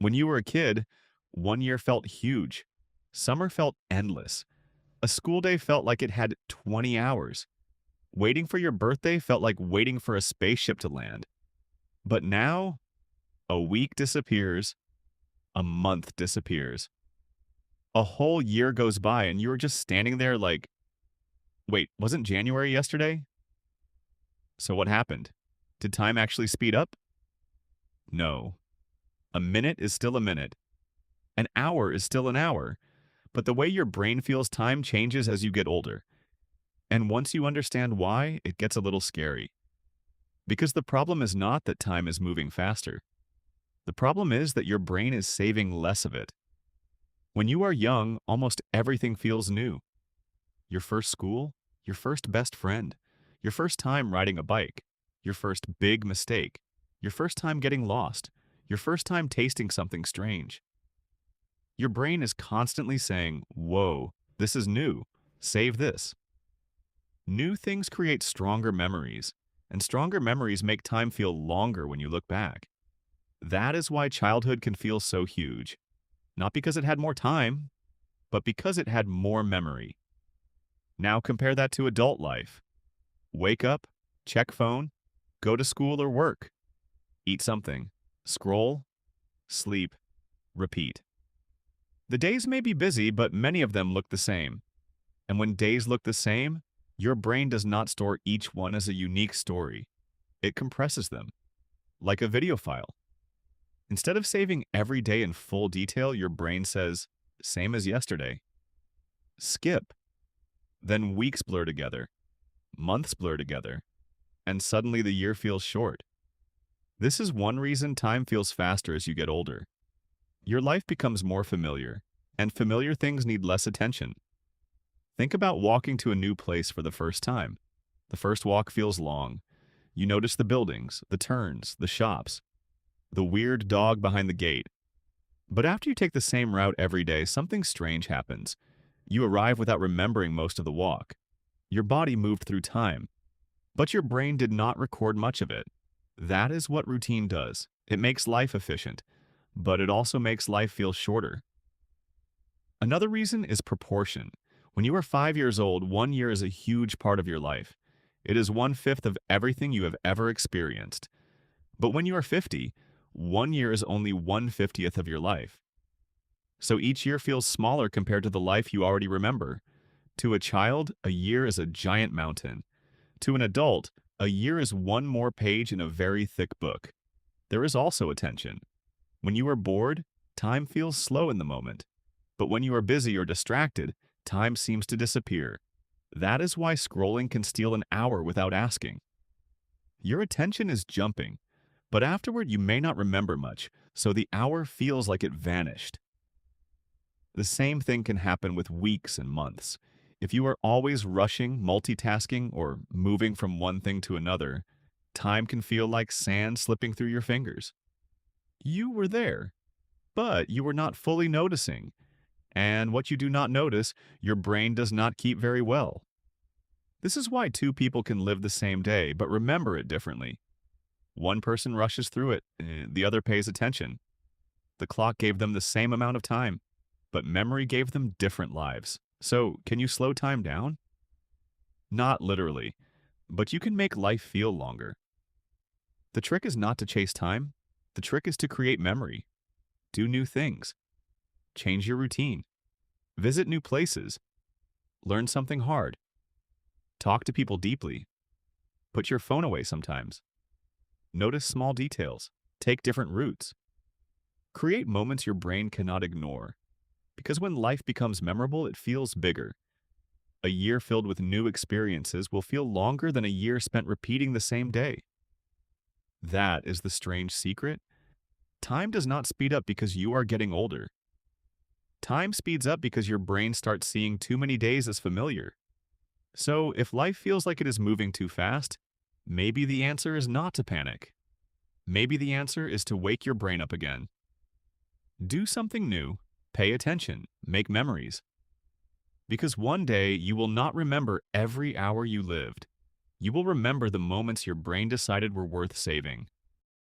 When you were a kid, one year felt huge. Summer felt endless. A school day felt like it had 20 hours. Waiting for your birthday felt like waiting for a spaceship to land. But now, a week disappears, a month disappears. A whole year goes by and you're just standing there like, wait, wasn't January yesterday? So what happened? Did time actually speed up? No. A minute is still a minute. An hour is still an hour. But the way your brain feels time changes as you get older. And once you understand why, it gets a little scary. Because the problem is not that time is moving faster. The problem is that your brain is saving less of it. When you are young, almost everything feels new. Your first school, your first best friend, your first time riding a bike, your first big mistake, your first time getting lost, your first time tasting something strange. Your brain is constantly saying, whoa, this is new, save this. New things create stronger memories, and stronger memories make time feel longer when you look back. That is why childhood can feel so huge. Not because it had more time, but because it had more memory. Now compare that to adult life. Wake up, check phone, go to school or work, eat something, scroll, sleep, repeat. The days may be busy, but many of them look the same. And when days look the same, your brain does not store each one as a unique story. It compresses them, like a video file. Instead of saving every day in full detail, your brain says, same as yesterday. Skip. Then weeks blur together, months blur together, and suddenly the year feels short. This is one reason time feels faster as you get older. Your life becomes more familiar, and familiar things need less attention. Think about walking to a new place for the first time. The first walk feels long. You notice the buildings, the turns, the shops, the weird dog behind the gate. But after you take the same route every day, something strange happens. You arrive without remembering most of the walk. Your body moved through time, but your brain did not record much of it. That is what routine does. It makes life efficient, but it also makes life feel shorter. Another reason is proportion. When you are 5 years old, 1 year is a huge part of your life. It is 1/5 of everything you have ever experienced. But when you are 50, 1 year is only 1/50th of your life. So each year feels smaller compared to the life you already remember. To a child, a year is a giant mountain. To an adult, a year is one more page in a very thick book. There is also attention. When you are bored, time feels slow in the moment. But when you are busy or distracted, time seems to disappear. That is why scrolling can steal an hour without asking. Your attention is jumping, but afterward you may not remember much, so the hour feels like it vanished. The same thing can happen with weeks and months. If you are always rushing, multitasking, or moving from one thing to another, time can feel like sand slipping through your fingers. You were there, but you were not fully noticing. And what you do not notice, your brain does not keep very well. This is why two people can live the same day but remember it differently. One person rushes through it, the other pays attention. The clock gave them the same amount of time, but memory gave them different lives. So, can you slow time down? Not literally, but you can make life feel longer. The trick is not to chase time. The trick is to create memory. Do new things. Change your routine. Visit new places. Learn something hard. Talk to people deeply. Put your phone away sometimes. Notice small details. Take different routes. Create moments your brain cannot ignore. Because when life becomes memorable, it feels bigger. A year filled with new experiences will feel longer than a year spent repeating the same day. That is the strange secret. Time does not speed up because you are getting older. Time speeds up because your brain starts seeing too many days as familiar. So, if life feels like it is moving too fast, maybe the answer is not to panic. Maybe the answer is to wake your brain up again. Do something new, pay attention, make memories. Because one day you will not remember every hour you lived. You will remember the moments your brain decided were worth saving.